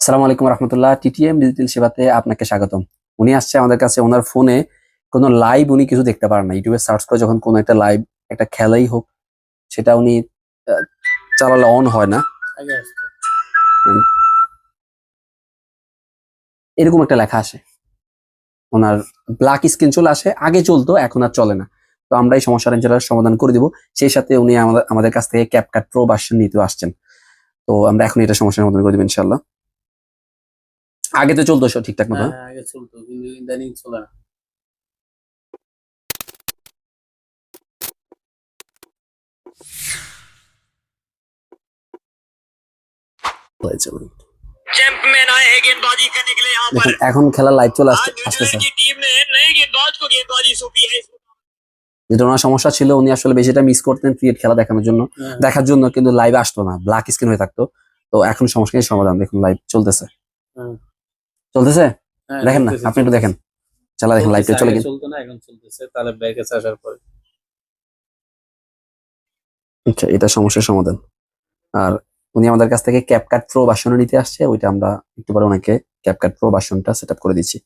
আসসালামু আলাইকুম রহমতুল্লাহ। TTM digital সেবাতে আপনাকে স্বাগতম। উনি আসছে আমাদের কাছে, ওনার ফোনে কোনো লাইভ উনি কিছু দেখতে পারেন না। ইউটিউবে সার্চ করে যখন কোনো একটা লাইভ, একটা খেলাই হোক, সেটা উনি আহ, চালালে অন হয় না। উম, এরকম একটা লেখা আসে, ওনার ব্ল্যাক স্ক্রিন চলে আসে। আগে চলতো, এখন আর চলে না। তো আমরা এই সমস্যাটা ইনশাআল্লাহ সমাধান করে দিব। সেই সাথে উনি আমাদের কাছ থেকে ক্যাপকাট প্রো ভার্সন নিতে আসছেন। তো আমরা এখন এটা সমস্যার সমাধান করে দিব ইনশাআল্লাহ। আগে তো চলতো সব ঠিকঠাক মতো। আগে চলতো কিন্তু ইদানিং চলে না। হয়েছে উনি। चैंपियन आए हैं गेंदबाजी करने के लिए यहाँ पर। এখন খেলা লাইভ চলে আসতেছে। की टीम ने नए गेंदबाज को गेंदबाजी सौंपी है। যেটা ওনার সমস্যা ছিল, উনি আসলে বেশিটা মিস করতেন ক্রিকেট খেলা দেখার জন্য, কিন্তু লাইভে আসতো না, ব্ল্যাক স্ক্রিন হয়ে থাকতো। তো এখন সমস্যার সমাধান দেখুন, লাইভ চলতেছে। চলতেছে, দেখেন না আপনি, একটু দেখেন, চালা দেখেন, লাইভটা চলে গেল। চলতো না, এখন চলতেছে। তাহলে ব্যাকে আসার পরে আচ্ছা, এটা সমস্যার সমাধান। আর উনি আমাদের কাছ থেকে ক্যাপকাট প্রো ভার্সন নিতে আসছে, ওইটা আমরা একটু পরে ওনাকে ক্যাপকাট প্রো ভার্সনটা সেট আপ করে দিচ্ছি।